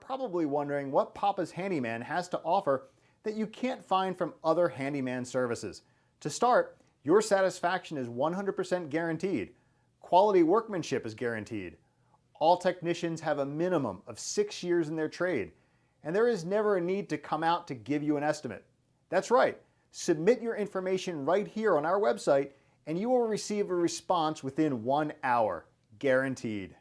probably wondering what Papa's Handyman has to offer that you can't find from other handyman services. To start, your satisfaction is 100% guaranteed. Quality workmanship is guaranteed. All technicians have a minimum of 6 years in their trade, and there is never a need to come out to give you an estimate. That's right, submit your information right here on our website and you will receive a response within 1 hour, guaranteed.